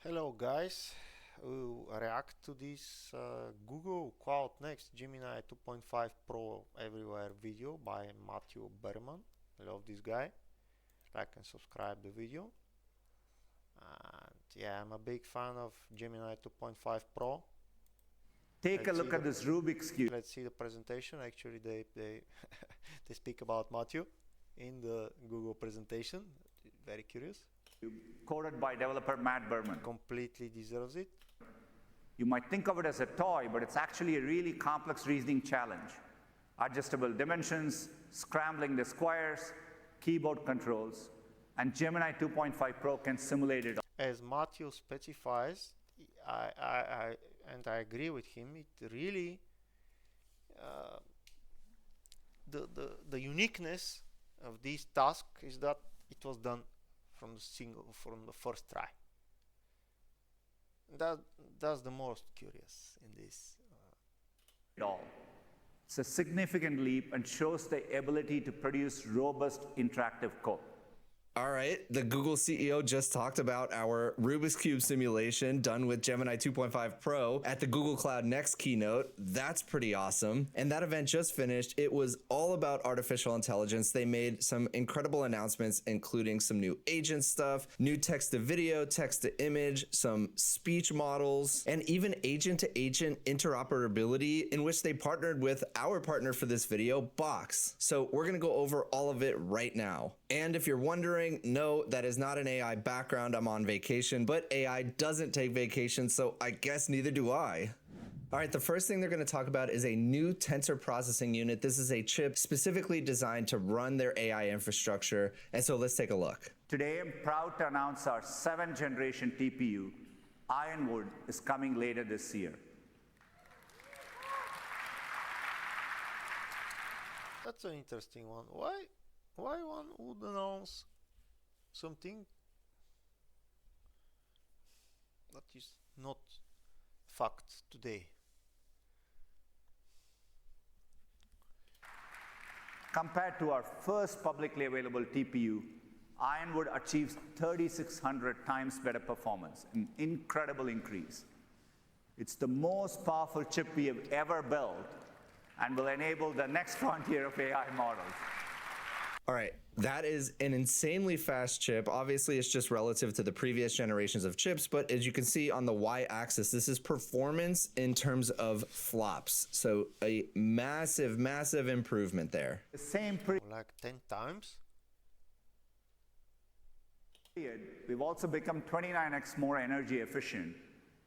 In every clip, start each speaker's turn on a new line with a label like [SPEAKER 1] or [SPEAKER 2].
[SPEAKER 1] Hello guys, we'll react to this Google Cloud Next Gemini 2.5 Pro Everywhere video by Matthew Berman. I love this guy. Like and subscribe the video. And yeah, I'm a big fan of Gemini 2.5 Pro.
[SPEAKER 2] Take a look at this Rubik's Cube.
[SPEAKER 1] Let's see the presentation. Actually, they they speak about Matthew in the Google presentation. Very curious.
[SPEAKER 2] Coded by developer Matt Berman.
[SPEAKER 1] Completely deserves it.
[SPEAKER 2] You might think of it as a toy, but it's actually a really complex reasoning challenge. Adjustable dimensions, scrambling the squares, keyboard controls, and Gemini 2.5 Pro can simulate it.
[SPEAKER 1] As Matthew specifies, I agree with him. It really the uniqueness of this task is that it was done from the first try. That's the most curious in this.
[SPEAKER 2] It's a significant leap and shows the ability to produce robust interactive code.
[SPEAKER 3] All right, the Google CEO just talked about our Rubik's Cube simulation done with Gemini 2.5 Pro at the Google Cloud Next keynote. That's pretty awesome. And that event just finished. It was all about artificial intelligence. They made some incredible announcements, including some new agent stuff, new text to video, text to image, some speech models, and even agent to agent interoperability, in which they partnered with our partner for this video, Box. So we're gonna go over all of it right now. And if you're wondering, no, that is not an AI background. I'm on vacation, but AI doesn't take vacation, so I guess neither do I. All right, the first thing they're going to talk about is a new tensor processing unit. This is a chip specifically designed to run their AI infrastructure. And so let's take a look.
[SPEAKER 2] Today, I'm proud to announce our 7th generation TPU, Ironwood, is coming later this year.
[SPEAKER 1] That's an interesting one. Why one would announce something that is not fact today?
[SPEAKER 2] Compared to our first publicly available TPU, Ironwood achieves 3,600 times better performance, an incredible increase. It's the most powerful chip we have ever built and will enable the next frontier of AI models.
[SPEAKER 3] All right, that is an insanely fast chip. Obviously, it's just relative to the previous generations of chips, but as you can see on the y-axis, this is performance in terms of flops. So a massive, massive improvement there.
[SPEAKER 2] The same
[SPEAKER 1] like 10 times.
[SPEAKER 2] We've also become 29x more energy efficient,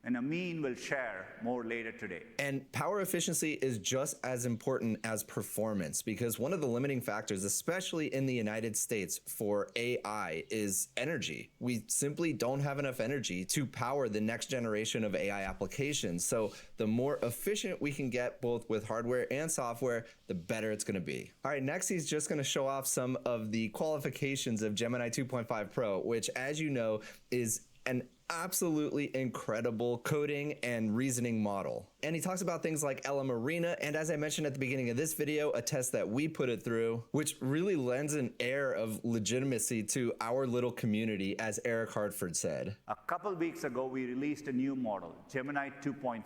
[SPEAKER 2] and Amin will share more later today.
[SPEAKER 3] And power efficiency is just as important as performance, because one of the limiting factors, especially in the United States for AI, is energy. We simply don't have enough energy to power the next generation of AI applications. So the more efficient we can get both with hardware and software, the better it's going to be. All right, next he's just going to show off some of the qualifications of Gemini 2.5 Pro, which, as you know, is an absolutely incredible coding and reasoning model. And he talks about things like LM Arena, and as I mentioned at the beginning of this video, a test that we put it through, which really lends an air of legitimacy to our little community, as Eric Hartford said.
[SPEAKER 2] A couple weeks ago, we released a new model, Gemini 2.5,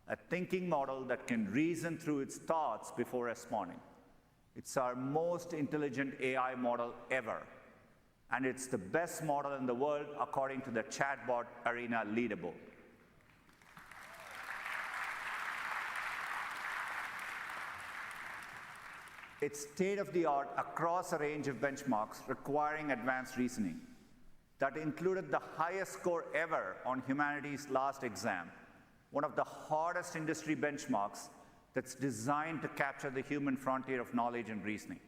[SPEAKER 2] a thinking model that can reason through its thoughts before responding. It's our most intelligent AI model ever. And it's the best model in the world according to the Chatbot Arena leaderboard. It's state-of-the-art across a range of benchmarks requiring advanced reasoning. That included the highest score ever on humanities' last exam, one of the hardest industry benchmarks that's designed to capture the human frontier of knowledge and reasoning.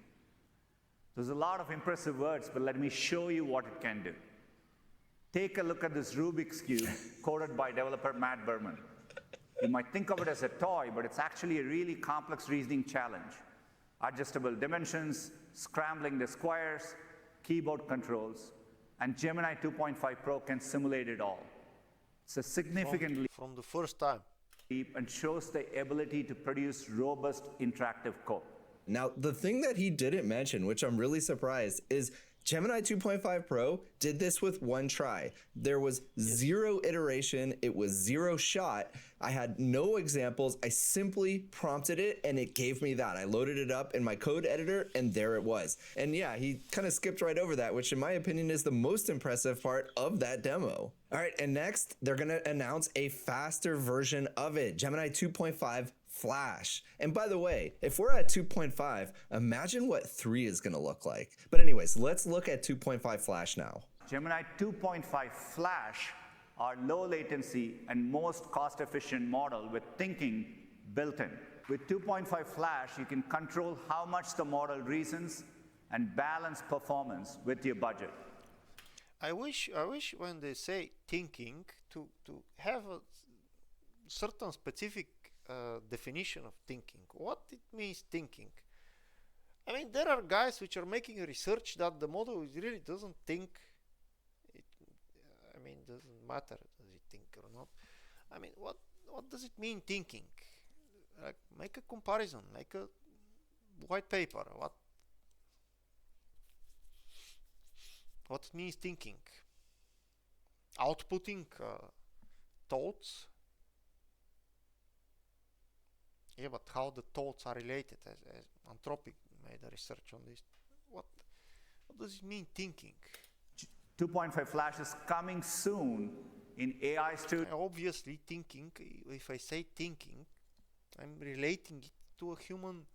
[SPEAKER 2] There's a lot of impressive words, but let me show you what it can do. Take a look at this Rubik's Cube, coded by developer Matt Berman. You might think of it as a toy, but it's actually a really complex reasoning challenge. Adjustable dimensions, scrambling the squares, keyboard controls, and Gemini 2.5 Pro can simulate it all. It's a significant leap
[SPEAKER 1] from the first time
[SPEAKER 2] and shows the ability to produce robust interactive code.
[SPEAKER 3] Now, the thing that he didn't mention, which I'm really surprised, is Gemini 2.5 Pro did this with one try. There was zero iteration. It was zero shot. I had no examples. I simply prompted it and it gave me that. I loaded it up in my code editor and there it was. And yeah, he kind of skipped right over that, which in my opinion is the most impressive part of that demo. All right, and next they're gonna announce a faster version of it, Gemini 2.5 Flash. And by the way, if we're at 2.5, imagine what 3 is gonna look like. But anyways, let's look at 2.5 Flash now.
[SPEAKER 2] Gemini 2.5 Flash, our low latency and most cost-efficient model with thinking built in. With 2.5 Flash, you can control how much the model reasons and balance performance with your budget.
[SPEAKER 1] I wish when they say thinking to have a certain specific definition of thinking. What it means thinking? I mean, there are guys which are making research that the model really doesn't think. I mean, doesn't matter does it think or not. I mean, what does it mean thinking? Like, make a comparison, make a white paper. What it means thinking? Outputting thoughts. Yeah, but how the thoughts are related? As Anthropic made a research on this. What does it mean thinking?
[SPEAKER 2] 2.5 Flash is coming soon in AI Studio.
[SPEAKER 1] Obviously, thinking. If I say thinking, I'm relating it to a human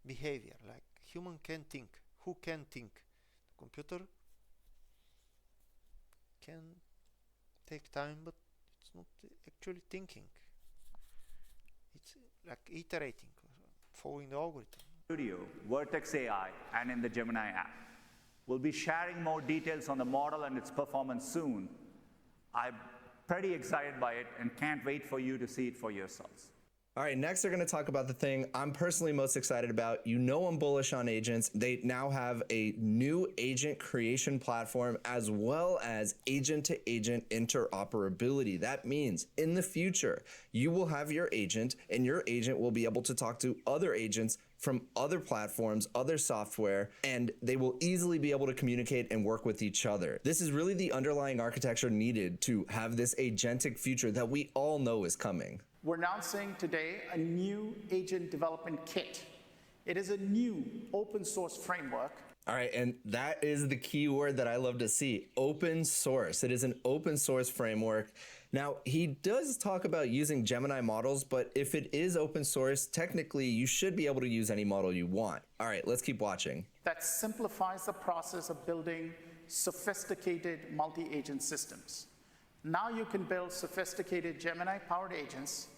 [SPEAKER 1] behavior. Like human can think. Who can think? The computer can take time, but it's not actually thinking. It's like iterating, following the algorithm.
[SPEAKER 2] Studio, Vertex AI, and in the Gemini app. We'll be sharing more details on the model and its performance soon. I'm pretty excited by it and can't wait for you to see it for yourselves.
[SPEAKER 3] All right, next they're going to talk about the thing I'm personally most excited about. You know I'm bullish on agents. They now have a new agent creation platform as well as agent-to-agent interoperability. That means in the future, you will have your agent and your agent will be able to talk to other agents from other platforms, other software, and they will easily be able to communicate and work with each other. This is really the underlying architecture needed to have this agentic future that we all know is coming.
[SPEAKER 4] We're announcing today a new agent development kit. It is a new open source framework.
[SPEAKER 3] All right, and that is the key word that I love to see, open source. It is an open source framework. Now, he does talk about using Gemini models, but if it is open source, technically you should be able to use any model you want. All right, let's keep watching.
[SPEAKER 4] That simplifies the process of building sophisticated multi-agent systems. Now you can build sophisticated Gemini-powered agents,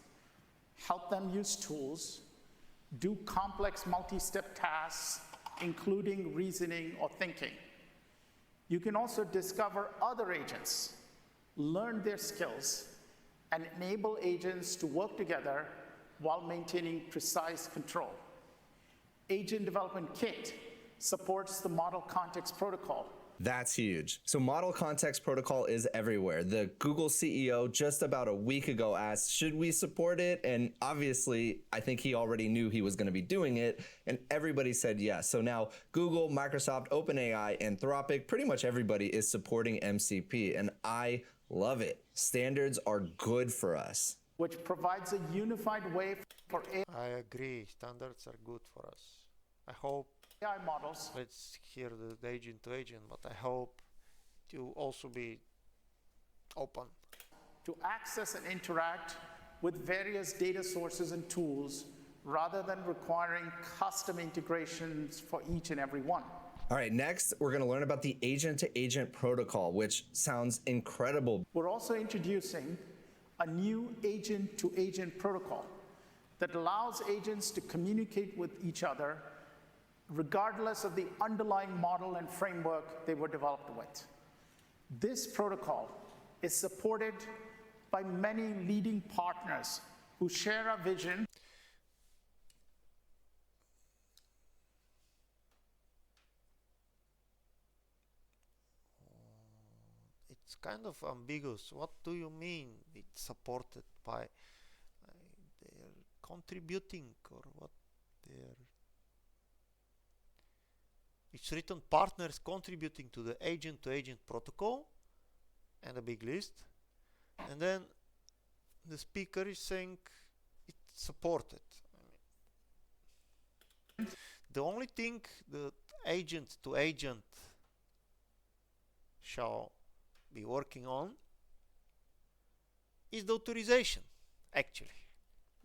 [SPEAKER 4] help them use tools, do complex multi-step tasks, including reasoning or thinking. You can also discover other agents, learn their skills, and enable agents to work together while maintaining precise control. Agent Development Kit supports the Model Context Protocol.
[SPEAKER 3] That's huge. So Model Context Protocol is everywhere. The Google CEO just about a week ago asked, should we support it? And obviously, I think he already knew he was going to be doing it, and everybody said yes. So now Google, Microsoft, OpenAI, Anthropic, pretty much everybody is supporting MCP, and I love it. Standards are good for us.
[SPEAKER 4] Which provides a unified way for
[SPEAKER 1] I agree. Standards are good for us. I hope.
[SPEAKER 4] AI models.
[SPEAKER 1] Let's hear the agent to agent, but I hope to also be open
[SPEAKER 4] To access and interact with various data sources and tools rather than requiring custom integrations for each and every one.
[SPEAKER 3] All right, next we're going to learn about the agent-to-agent protocol, which sounds incredible.
[SPEAKER 4] We're also introducing a new agent-to-agent protocol that allows agents to communicate with each other regardless of the underlying model and framework they were developed with. This protocol is supported by many leading partners who share our vision.
[SPEAKER 1] It's kind of ambiguous. What do you mean it's supported by? They're contributing or what? They're It's written partners contributing to the agent-to-agent protocol and a big list. And then the speaker is saying it's supported. The only thing that agent-to-agent shall be working on is the authorization, actually,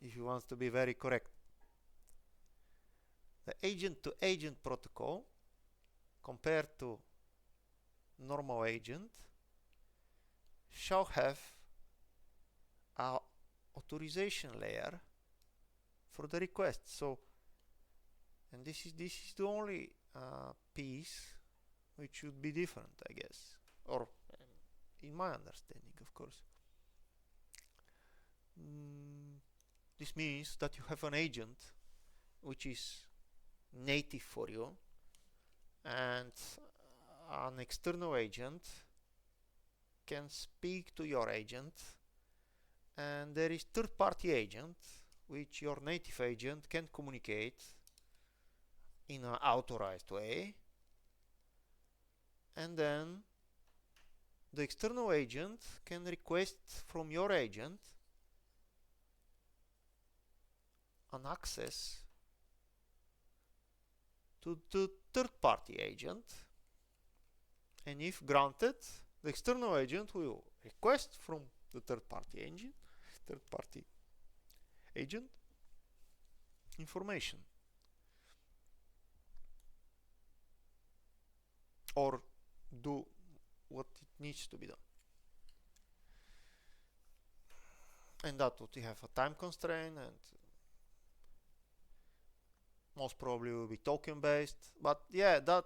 [SPEAKER 1] if you want to be very correct. The agent-to-agent protocol, compared to normal agent, shall have a authorization layer for the request. So, and this is the only piece which should be different, I guess, or in my understanding, of course. This means that you have an agent which is native for you, and an external agent can speak to your agent, and there is third-party agent which your native agent can communicate in an authorized way, and then the external agent can request from your agent an access to the third-party agent, and if granted, the external agent will request from the third-party agent information, or do what it needs to be done. And that would have a time constraint, and most probably will be token based. But yeah, that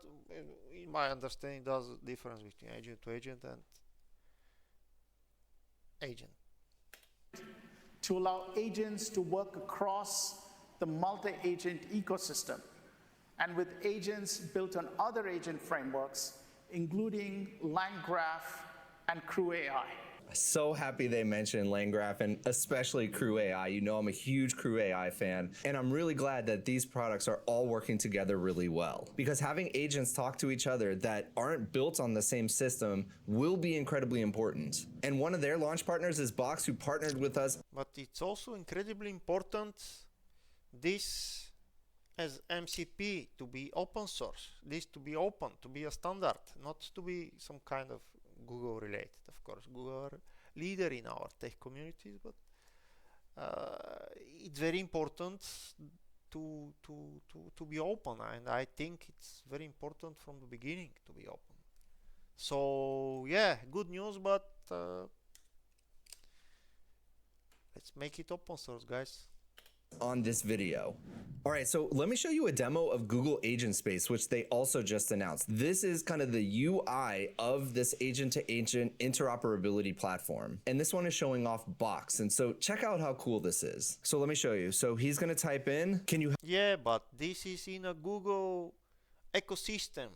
[SPEAKER 1] in my understanding does the difference between agent to agent and agent.
[SPEAKER 4] To allow agents to work across the multi-agent ecosystem, and with agents built on other agent frameworks, including LangGraph and Crew AI.
[SPEAKER 3] So happy they mentioned LangGraph and especially Crew AI. You know I'm a huge Crew AI fan, and I'm really glad that these products are all working together really well, because having agents talk to each other that aren't built on the same system will be incredibly important. And one of their launch partners is Box, who partnered with us.
[SPEAKER 1] But it's also incredibly important this as MCP to be open source, this to be open, to be a standard, not to be some kind of Google related. Of course, Google are leader in our tech communities, but it's very important to be open, and I think it's very important from the beginning to be open. So yeah, good news, but let's make it open source, guys.
[SPEAKER 3] On this video. All right, so let me show you a demo of Google Agent Space, which they also just announced. This is kind of the UI of this agent-to-agent interoperability platform. And this one is showing off Box. And so check out how cool this is. So let me show you. So he's gonna type in, can you...
[SPEAKER 1] Yeah, but this is in a Google ecosystem.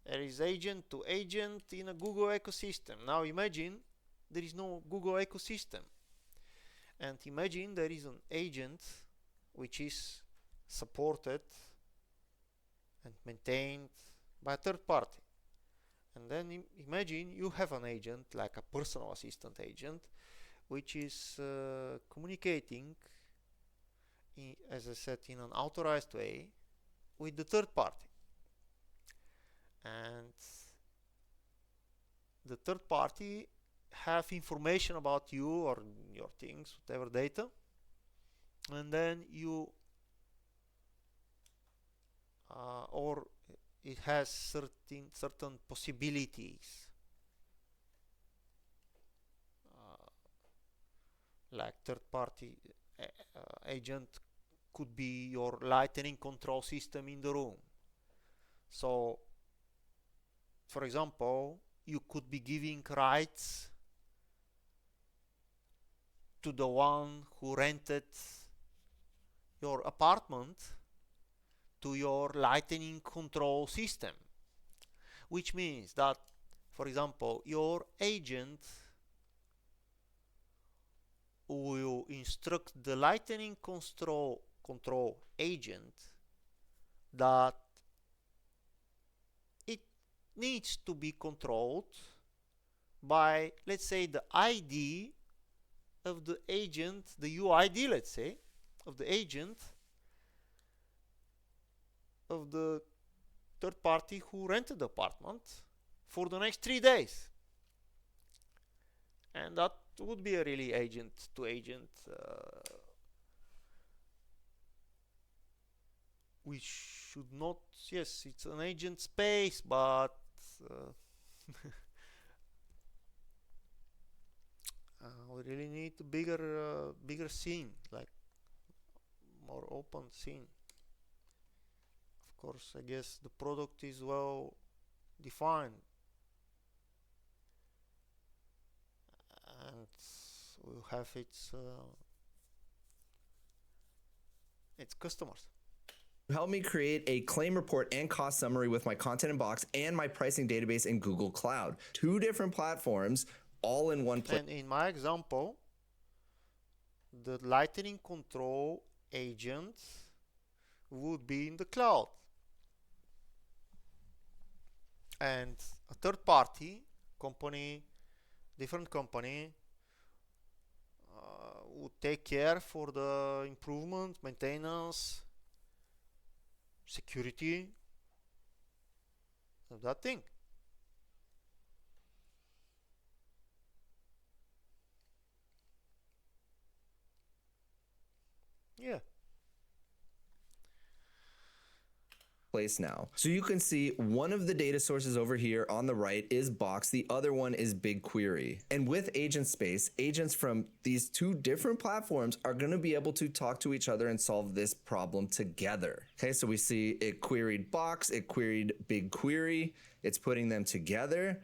[SPEAKER 1] There is agent to agent in a Google ecosystem. Now imagine there is no Google ecosystem. And imagine there is an agent which is supported and maintained by a third party. And then imagine you have an agent, like a personal assistant agent, which is communicating, as I said, in an authorized way with the third party. And the third party have information about you or your things, whatever data, and then you or it has certain possibilities, like third party agent could be your lighting control system in the room. So for example, you could be giving rights to the one who rented your apartment to your lighting control system, which means that, for example, your agent will instruct the lighting control agent that needs to be controlled by, let's say, the ID of the agent, the UID, let's say, of the agent of the third party who rented the apartment for the next 3 days. And that would be a really agent to agent, we should not, yes, it's an agent space, but we really need a bigger scene, like more open scene. Of course, I guess the product is well defined, and will have its customers.
[SPEAKER 3] Help me create a claim report and cost summary with my content in Box and my pricing database in Google Cloud. 2 different platforms all in one place.
[SPEAKER 1] And in my example, the lightning control agent would be in the cloud, and a third party company, different company, would take care for the improvement, maintenance, security of that thing. Yeah.
[SPEAKER 3] Place now. So you can see one of the data sources over here on the right is Box, the other one is BigQuery. And with Agent Space, agents from these 2 different platforms are going to be able to talk to each other and solve this problem together. Okay, so we see it queried Box, it queried BigQuery, it's putting them together.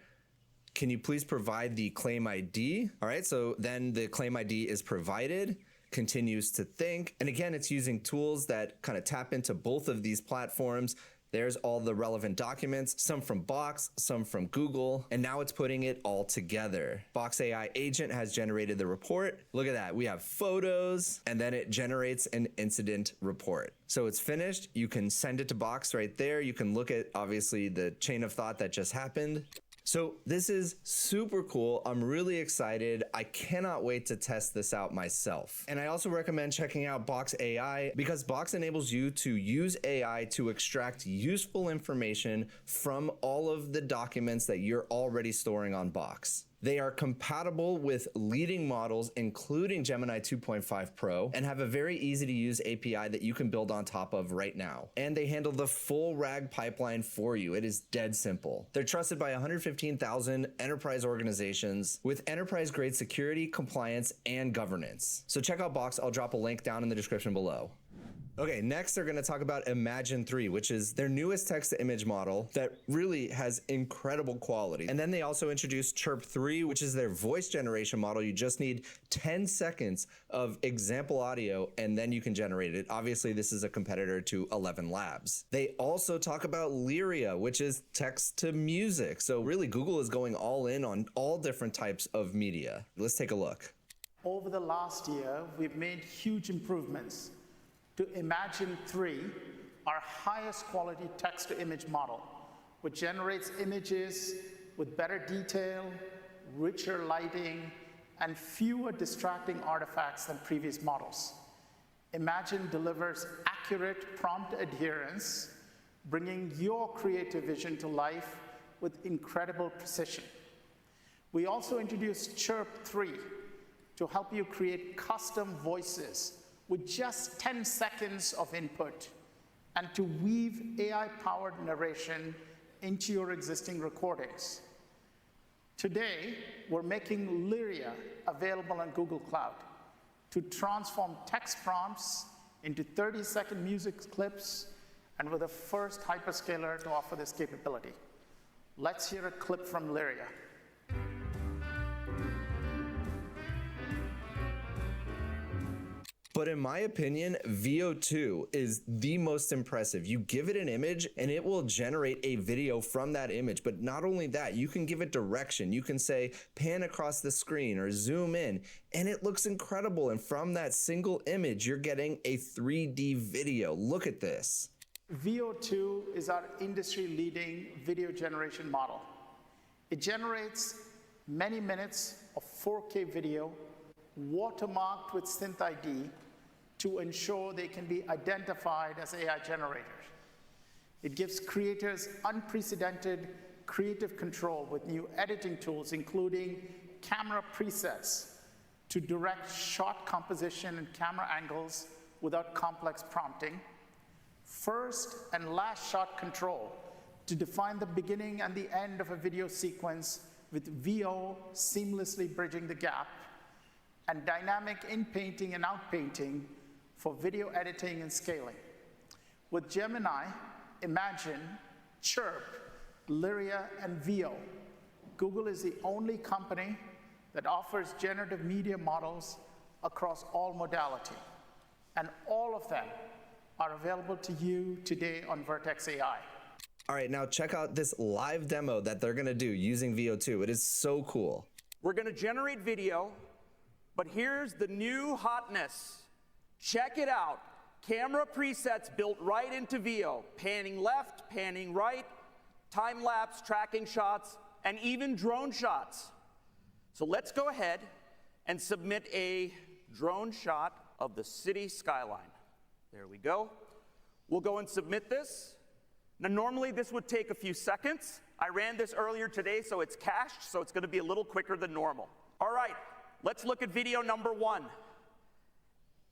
[SPEAKER 3] Can you please provide the claim ID? All right, so then the claim ID is provided, continues to think. And again, it's using tools that kind of tap into both of these platforms. There's all the relevant documents, some from Box, some from Google, and now it's putting it all together. Box AI agent has generated the report. Look at that, we have photos, and then it generates an incident report. So it's finished, you can send it to Box right there. You can look at, obviously, the chain of thought that just happened. So this is super cool. I'm really excited. I cannot wait to test this out myself. And I also recommend checking out Box AI because Box enables you to use AI to extract useful information from all of the documents that you're already storing on Box. They are compatible with leading models, including Gemini 2.5 Pro, and have a very easy to use API that you can build on top of right now. And they handle the full RAG pipeline for you. It is dead simple. They're trusted by 115,000 enterprise organizations with enterprise-grade security, compliance, and governance. So check out Box. I'll drop a link down in the description below. Okay, next they're going to talk about Imagen 3, which is their newest text-to-image model that really has incredible quality. And then they also introduced Chirp 3, which is their voice generation model. You just need 10 seconds of example audio, and then you can generate it. Obviously, this is a competitor to 11 Labs. They also talk about Lyria, which is text-to-music. So really, Google is going all in on all different types of media. Let's take a look.
[SPEAKER 4] Over the last year, we've made huge improvements to Imagen 3, our highest quality text-to-image model, which generates images with better detail, richer lighting, and fewer distracting artifacts than previous models. Imagen delivers accurate prompt adherence, bringing your creative vision to life with incredible precision. We also introduced Chirp 3 to help you create custom voices with just 10 seconds of input, and to weave AI-powered narration into your existing recordings. Today, we're making Lyria available on Google Cloud to transform text prompts into 30-second music clips, and we're the first hyperscaler to offer this capability. Let's hear a clip from Lyria.
[SPEAKER 3] But in my opinion, VO2 is the most impressive. You give it an image and it will generate a video from that image. But not only that, you can give it direction. You can say, pan across the screen or zoom in, and it looks incredible. And from that single image, you're getting a 3D video. Look at this.
[SPEAKER 4] VO2 is our industry-leading video generation model. It generates many minutes of 4K video watermarked with SynthID to ensure they can be identified as AI generators. It gives creators unprecedented creative control with new editing tools, including camera presets to direct shot composition and camera angles without complex prompting, first and last shot control to define the beginning and the end of a video sequence with VO seamlessly bridging the gap, and dynamic in-painting and out-painting for video editing and scaling. With Gemini, Imagine, Chirp, Lyria, and VO, Google is the only company that offers generative media models across all modality. And all of them are available to you today on Vertex AI.
[SPEAKER 3] All right, now check out this live demo that they're gonna do using VO2. It is so cool.
[SPEAKER 5] We're gonna generate video, but here's the new hotness. Check it out. Camera presets built right into VO. Panning left, panning right, time-lapse, tracking shots, and even drone shots. So let's go ahead and submit a drone shot of the city skyline. There we go. We'll go and submit this. Now, normally this would take a few seconds. I ran this earlier today, so it's cached, so it's gonna be a little quicker than normal. All right, let's look at video number 1.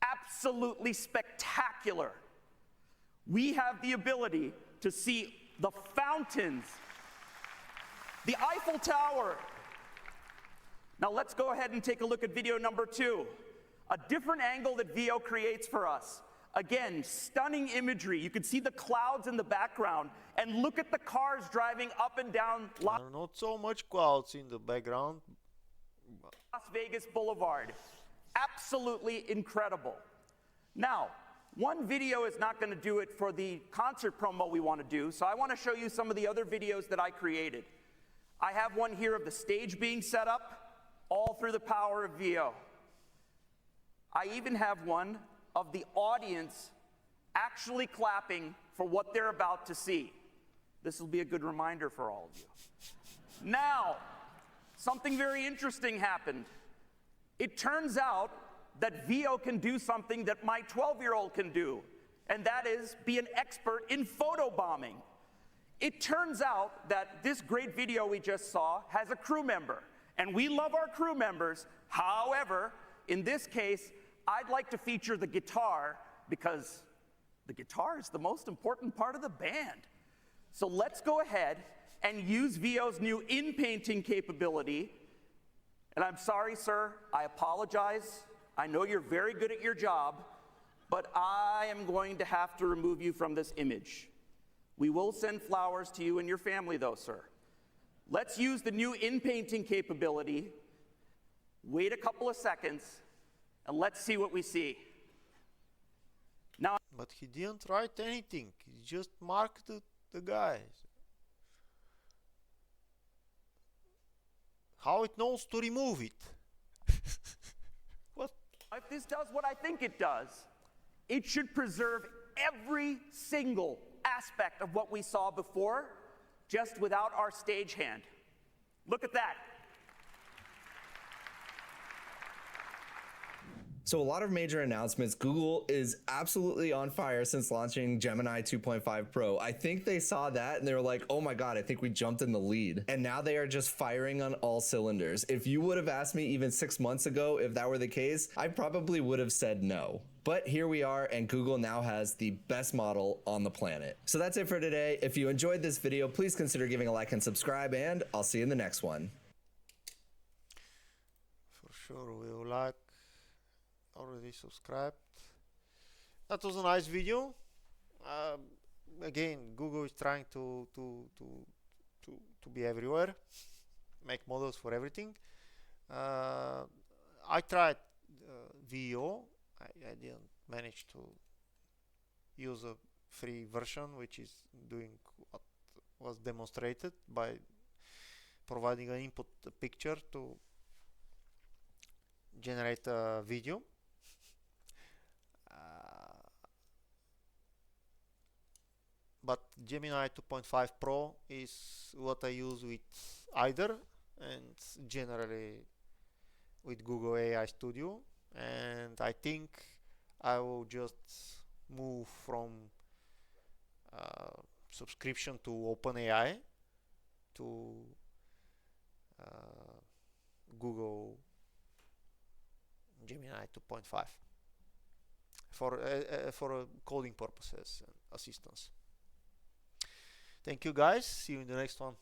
[SPEAKER 5] Absolutely spectacular. We have the ability to see the fountains, the Eiffel Tower. Now let's go ahead and take a look at video number 2. A different angle that VO creates for us. Again, stunning imagery. You can see the clouds in the background, and look at the cars driving up and down
[SPEAKER 1] There are not so much clouds in the background.
[SPEAKER 5] Las Vegas Boulevard. Absolutely incredible. Now, one video is not going to do it for the concert promo we want to do, so I want to show you some of the other videos that I created. I have one here of the stage being set up, all through the power of VO. I even have one of the audience actually clapping for what they're about to see. This will be a good reminder for all of you. Now, something very interesting happened. It turns out that VO can do something that my 12-year-old can do, and that is be an expert in photobombing. It turns out that this great video we just saw has a crew member, and we love our crew members. However, in this case, I'd like to feature the guitar because the guitar is the most important part of the band. So let's go ahead and use VO's new in-painting capability. And I'm sorry, sir, I apologize. I know you're very good at your job, but I am going to have to remove you from this image. We will send flowers to you and your family though, sir. Let's use the new in-painting capability. Wait a couple of seconds, and let's see what we see. Now,
[SPEAKER 1] But he didn't write anything. He just marked the guys. How it knows to remove it? What?
[SPEAKER 5] if this does what I think it does, it should preserve every single aspect of what we saw before, just without our stagehand. Look at that.
[SPEAKER 3] So a lot of major announcements. Google is absolutely on fire since launching Gemini 2.5 Pro. I think they saw that and they were like, oh my God, I think we jumped in the lead. And now they are just firing on all cylinders. If you would have asked me even 6 months ago if that were the case, I probably would have said no. But here we are, and Google now has the best model on the planet. So that's it for today. If you enjoyed this video, please consider giving a like and subscribe, and I'll see you in the next one.
[SPEAKER 1] For sure, we'll like. Already subscribed. That was a nice video. Again, Google is trying to be everywhere, make models for everything. I tried VO. I didn't manage to use a free version, which is doing what was demonstrated by providing an input picture to generate a video. but Gemini 2.5 Pro is what I use with either, and generally with Google AI Studio. And I think I will just move from subscription to OpenAI to Google Gemini 2.5 for coding purposes and assistance. Thank you guys. See you in the next one.